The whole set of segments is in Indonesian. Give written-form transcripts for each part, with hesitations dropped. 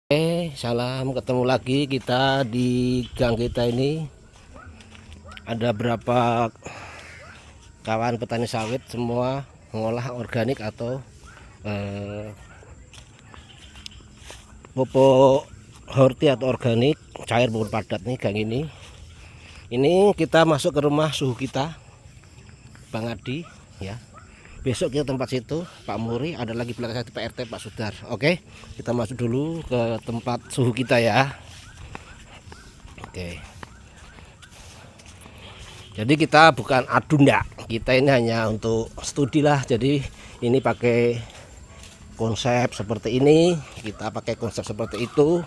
Salam ketemu lagi kita di gang kita ini. Ada berapa kawan petani sawit semua mengolah organik atau pupuk horti atau organik cair maupun padat nih gang ini. Ini kita masuk ke rumah suhu kita, Bang Adi ya. Besok kita tempat situ Pak Muri, ada lagi belakang saya Pak RT Pak Sudar. Oke, kita masuk dulu ke tempat suhu kita ya. Oke. Jadi kita bukan adu ndak, kita ini hanya untuk studi lah. Jadi ini pakai konsep seperti ini, kita pakai konsep seperti itu.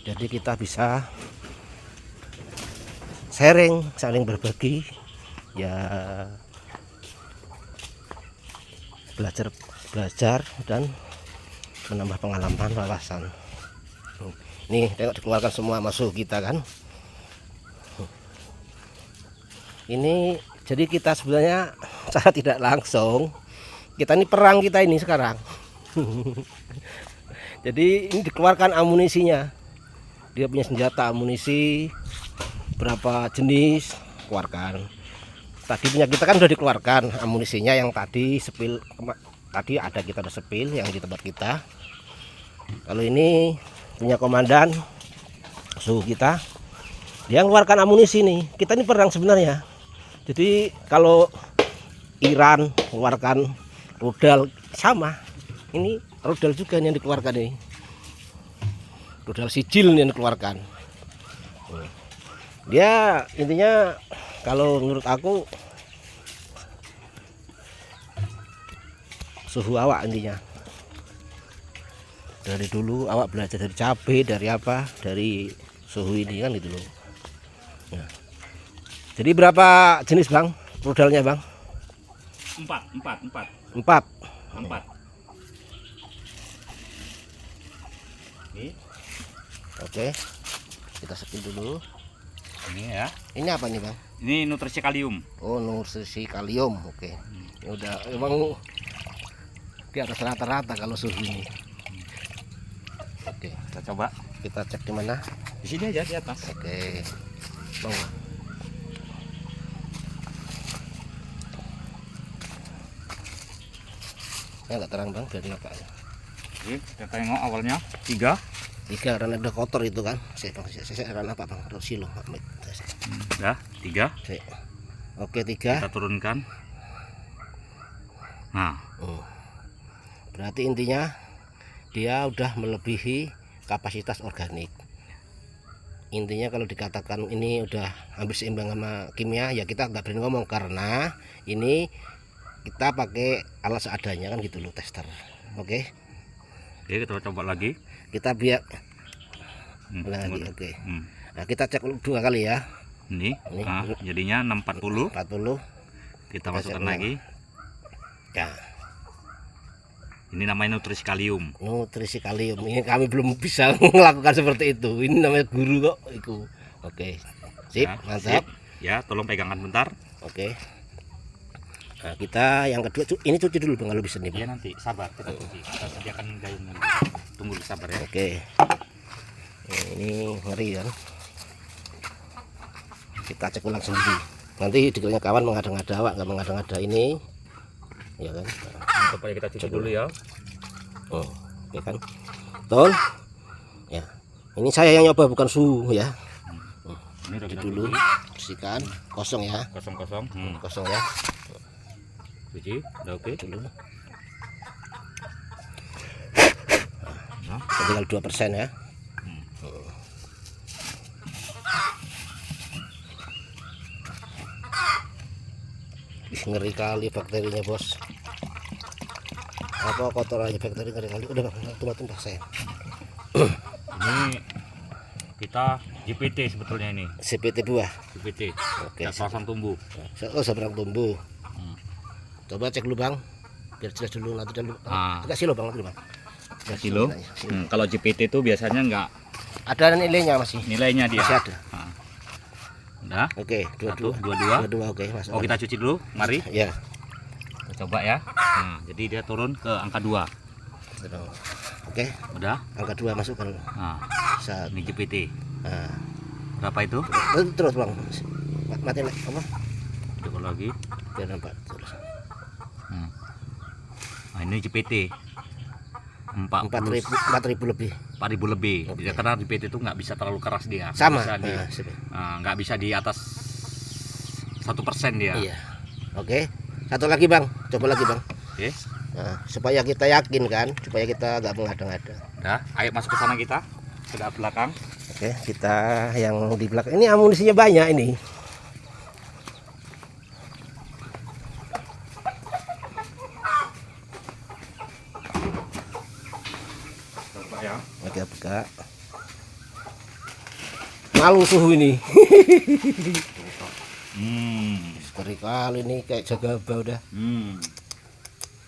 Jadi kita bisa sharing, saling berbagi ya, belajar dan menambah pengalaman wawasan. Ini tengok dikeluarkan semua masuk kita kan. Ini jadi kita sebenarnya secara tidak langsung kita ini perang kita ini sekarang. Jadi ini dikeluarkan amunisinya, dia punya senjata amunisi berapa jenis keluarkan. Tadi punya kita kan udah dikeluarkan amunisinya, yang tadi sepil tadi ada, kita udah sepil yang di tempat kita. Kalau ini punya komandan suhu kita, dia mengeluarkan amunisi nih. Kita ini perang sebenarnya. Jadi kalau Iran mengeluarkan rudal sama, ini rudal juga yang dikeluarkan ini. Rudal sijil yang dikeluarkan. Dia intinya kalau menurut aku suhu awak intinya. Dari dulu awak belajar dari cabai, dari apa, dari suhu ini kan gitu loh. Nah. Jadi berapa jenis Bang rudalnya Bang? Empat. Ini. Oke, kita sepil dulu. Ini ya. Ini apa nih Bang? Ini nutrisi kalium. Oh, nutrisi kalium. Oke. Ini udah emang di atas rata-rata kalau suhu ini. Oke, Kita coba. kita cek di mana? Di sini aja di atas. Oke. Bawah. Ya nggak terang Bang, dari apa? Oke, kita tengok awalnya 3. Karena udah kotor itu kan. Saya karena apa Bang? Silo. Udah 3. Oke, 3. Kita turunkan. Nah, Berarti intinya dia udah melebihi kapasitas organik. Intinya kalau dikatakan ini udah hampir seimbang sama kimia, ya kita nggak berani ngomong karena ini kita pakai alat seadanya kan gitu loh, tester. Oke. oke, kita coba lagi. Kita biar lagi. Oke. Nah, kita cek 2 kali ya. Ini. Nah, jadinya 640. 40. Kita masukkan lagi. Ya. Ini namanya nutrisi kalium. Nutrisi kalium. Ini kami belum bisa melakukan seperti itu. Ini namanya guru kok itu. Oke. Sip, Ya, mantap. sip. Ya, tolong pegangan bentar. Oke. Nah, kita yang kedua ini cuci dulu Bang kalau bisa nih Bang. Ya nanti sabar, kita cuci. Kita sediakan gayung nanti. Tunggu sabar ya. Oke. Ini ngeri kan. Kita cek ulang sendiri. Nanti dikiranya kawan mengada-ngada, awak nggak mengada-ngada ini. Ya kan. Supaya kita cuci dulu ya. Oke kan. Betul. Ya. Ini saya yang nyoba bukan suhu ya. Ini udah kita Dulu cuci. bersihkan, kosong ya. Kosong. Kosong ya. Cuci, udah oke. Dulu. Nah. Tinggal 2% ya. Ngeri kali bakterinya bos. Apa kotor aja bakteri, ngeri kali. Udah Bang, tumpah saya. Ini kita GPT sebetulnya ini. CPT 2. GPT. Oke. Perasan tumbuh. Seberang tumbuh. Coba cek dulu Bang. Biar jelas dulu nanti dulu. Kasih lo Bang dulu Bang. Kilo. Kalau GPT itu biasanya enggak Ada nilainya masih. nilainya dia. Masih ada. Udah. Oke, 22. 22. Oke, Mas. Oh, kita cuci dulu. Mari. Ya. Kita coba ya. Nah, jadi dia turun ke angka 2. Oke. Udah. Angka 2 masukkan. Nah, Saat. ini JPT. Nah. Berapa itu? Terus bang. Mati apa? Coba lagi. Biar nampak terus. Nah, ini JPT. 4.000 lebih. 4.000 lebih. Oke. Karena JPT itu nggak bisa terlalu keras dia. Sama. Nggak bisa di atas 1% dia. Iya. Oke. Satu lagi bang. Coba lagi bang. Oke. Nah, supaya kita yakin kan, supaya kita nggak mengada-ngada. Udah, ayo masuk ke sana kita. Ke belakang. Oke, kita yang di belakang ini amunisinya banyak ini. Coba ya. Oke, buka. Malu suhu ini. Sekali kali ini kayak jaga bau dah.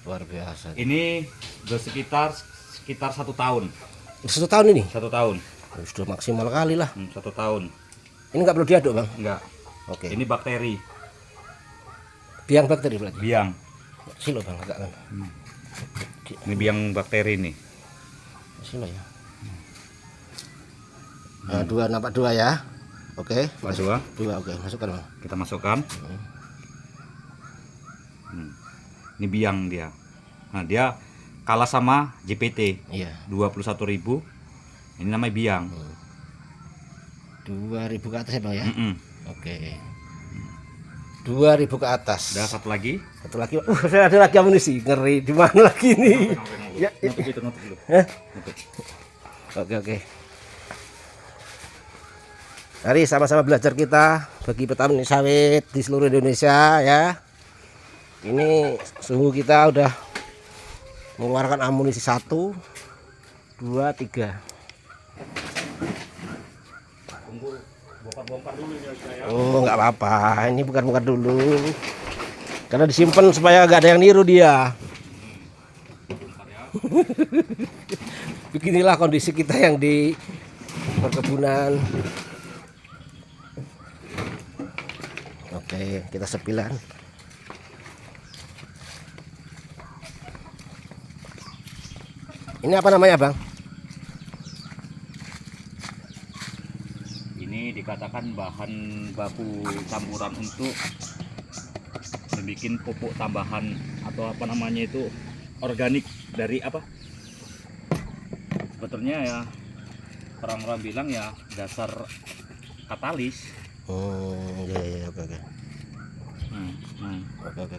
Luar biasa. Ini udah sekitar 1 tahun. 1 tahun ini? 1 tahun. Sudah maksimal kali lah. 1 tahun. Ini nggak perlu diaduk bang? Enggak. Oke. Ini bakteri. Biang bakteri berarti? Biang. Silo bang, agak kan? Ini biang bakteri nih. Silo ya. Nah, 2 nampak 2 ya. Oke. Dua. 2 oke, masukkan bang. Kita masukkan. Ini biang dia. Nah, dia kalah sama JPT. Iya. 21.000. Ini namanya biang. 2.000 ke atas ya bang ya. Oke. 2.000 ke atas. Ada satu lagi. Satu lagi. Ada lagi amunisi. Ngeri. Di mana lagi nih? Ya. Nutup dulu. Oke. Mari sama-sama belajar kita bagi petani sawit di seluruh Indonesia ya. Ini suhu kita udah mengeluarkan amunisi 1, 2, 3. Tunggu bongkar dulu ya. Oh nggak apa-apa, ini bukan dulu karena disimpan supaya nggak ada yang niru dia. Beginilah kondisi kita yang di perkebunan. Oke, kita sepilan. Ini apa namanya bang? Ini dikatakan bahan baku campuran untuk membuat pupuk tambahan atau apa namanya itu organik dari apa? Sebetulnya ya orang-orang bilang ya dasar katalis. Oh iya oke. Oke.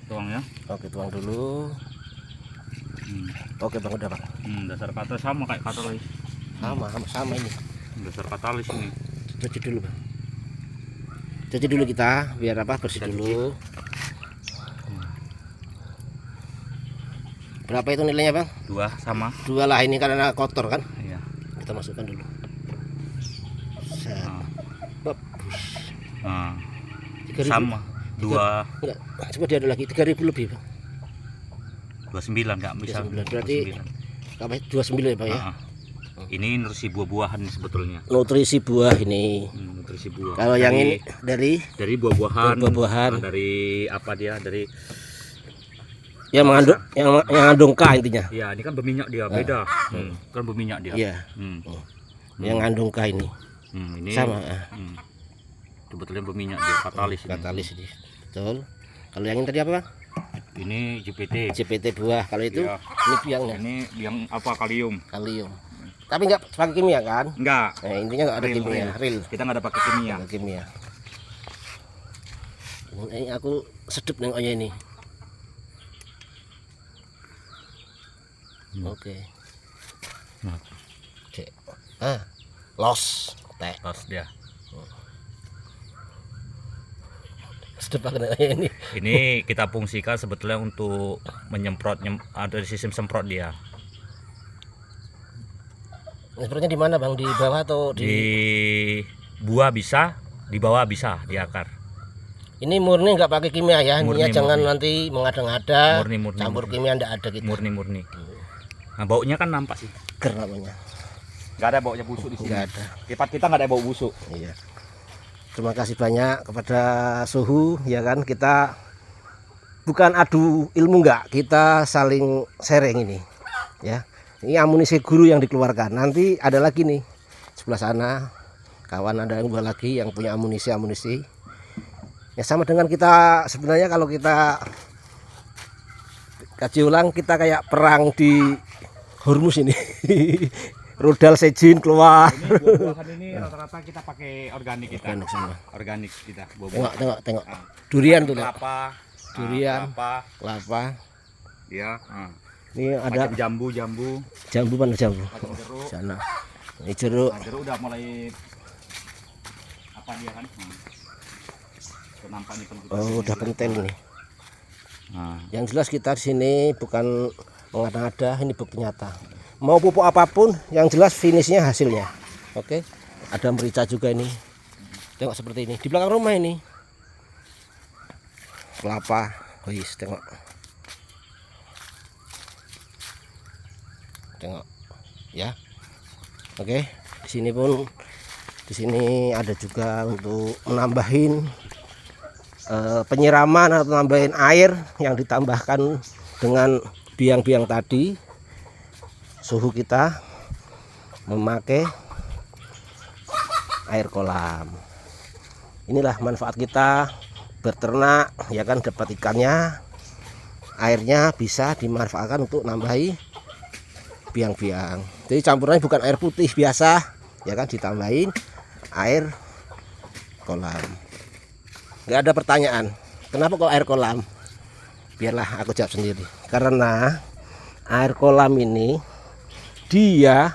Tuang ya. Oke, tuang dulu. Oke bang, udah bang. Dasar katalis sama kayak katalis. Sama ini. Dasar katalis ini. Cuci dulu bang. Cuci dulu kita biar apa bersih dulu. Berapa itu nilainya bang? 2 sama. 2 lah, ini karena kotor kan. Iya. Kita masukkan dulu. Nah, 3.000. sama 2 enggak, coba dia ada lagi 3.000 lebih bang. 29 nggak bisa. 29. Berarti apa 29 ya bang ya. Ini nutrisi buah-buahan nih sebetulnya. Nutrisi buah ini. Nutrisi buah. Kalau yang ini dari buah-buahan. Buah-buahan. Dari apa dia? Dari yang mengandung K intinya. ya ini kan berminyak dia, beda. Kan berminyak dia. Iya. Yang mengandung K ini. Ini sama. Sebetulnya berminyak dia, katalis. Katalis ini. Betul. Kalau yang ini tadi apa bang? Ini JPT. JPT buah. Kalau itu Iya. ini biangnya. Ini yang apa? Kalium. Kalium. Tapi nggak pakai kimia kan? Enggak. Nah, intinya nggak ada kimia. Real. Kita nggak ada pakai kimia. Nggak kimia. Ini aku sedep nengoknya ini. Oke. Cek. Los. Teh. Terus dia. Sedep banget nengoknya ini. Ini kita fungsikan sebetulnya untuk menyemprot ada sistem semprot dia. Sepertinya di mana bang? Di bawah atau Di buah bisa, di bawah bisa, di akar. Ini murni nggak pakai kimia ya? Murni, Jangan murni. nanti mengada-ngada. Murni, Campur murni. kimia nggak ada gitu. Murni. Nah, baunya kan nampak sih. Ger namanya. Nggak ada baunya busuk di sini. Nggak ada. Tempat kita nggak ada bau busuk. Iya. Terima kasih banyak kepada Suhu ya kan, kita bukan adu ilmu, enggak, kita saling sharing ini ya. Ini amunisi guru yang dikeluarkan. Nanti ada lagi nih sebelah sana kawan, ada yang lagi yang punya amunisi ya, sama dengan kita sebenarnya. Kalau kita kaji ulang, kita kayak perang di Hormuz ini. Rudal sejin keluar. Ini buah-buahan ini rata-rata kita pakai organik kita. Organik semua. Organik kita buah-buahan. Tengok. Nah, Durian tuh, kelapa, durian, kelapa, kelapa. ya. Ini ada Macam jambu. jambu, mana jambu? Macam jeruk. Sana. Ini jeruk. Nah, jeruk udah mulai apa dia kan? Nampak nih penting. Oh, udah kental nih. Nah, Yang jelas kita di sini bukan mengada-ngada, ini bukti nyata. Mau pupuk apapun, yang jelas finishnya hasilnya. Oke, ada merica juga ini. Tengok seperti ini di belakang rumah ini. Kelapa, guys, tengok. Tengok, ya. Oke, di sini pun, di sini ada juga untuk menambahin penyiraman atau nambahin air yang ditambahkan dengan biang-biang tadi. Suhu kita memakai air kolam. Inilah manfaat kita berternak, ya kan, dapat ikannya, airnya bisa dimanfaatkan untuk nambahi biang-biang. Jadi campurannya bukan air putih biasa, ya kan, ditambahin air kolam. Nggak ada pertanyaan kenapa kok air kolam, biarlah aku jawab sendiri. Karena air kolam ini dia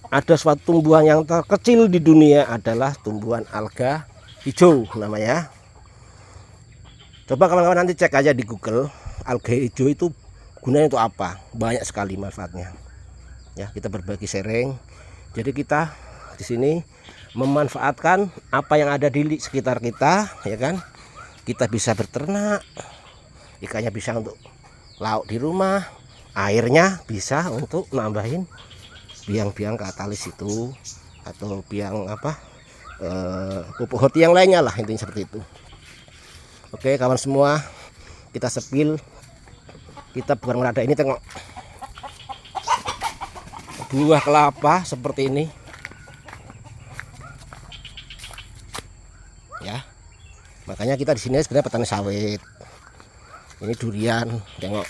ada suatu tumbuhan yang terkecil di dunia, adalah tumbuhan alga hijau namanya. Coba kawan-kawan nanti cek aja di Google, alga hijau itu gunanya untuk apa, banyak sekali manfaatnya ya. Kita berbagi sharing, jadi kita di sini memanfaatkan apa yang ada di sekitar kita, ya kan. Kita bisa berternak, ikannya bisa untuk lauk di rumah, airnya bisa untuk nambahin biang-biang katalis itu, atau biang apa, pupuk hoti yang lainnya lah, intinya seperti itu. Oke kawan semua, kita sepil, kita bukan merada. Ini tengok buah kelapa seperti ini ya. Makanya kita di sini sebenarnya petani sawit. Ini durian, tengok.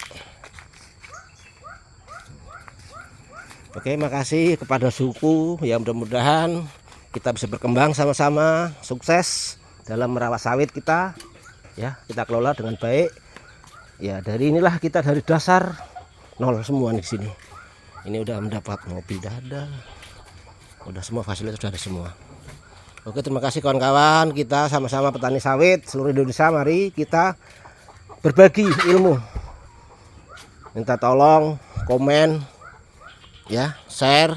Oke, makasih kepada suku ya, mudah-mudahan kita bisa berkembang sama-sama, sukses dalam merawat sawit kita ya. Kita kelola dengan baik ya. Dari inilah kita dari dasar nol semua nih di sini. Ini udah mendapat mobil, udah semua fasilitas sudah ada semua. Oke, terima kasih kawan-kawan, kita sama-sama petani sawit seluruh Indonesia. Mari kita berbagi ilmu. Minta tolong komen ya, share,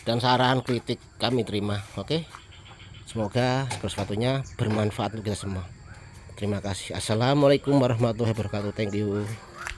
dan saran kritik kami terima. Oke, semoga sesuatunya bermanfaat untuk kita semua. Terima kasih. Assalamualaikum warahmatullahi wabarakatuh. Thank you.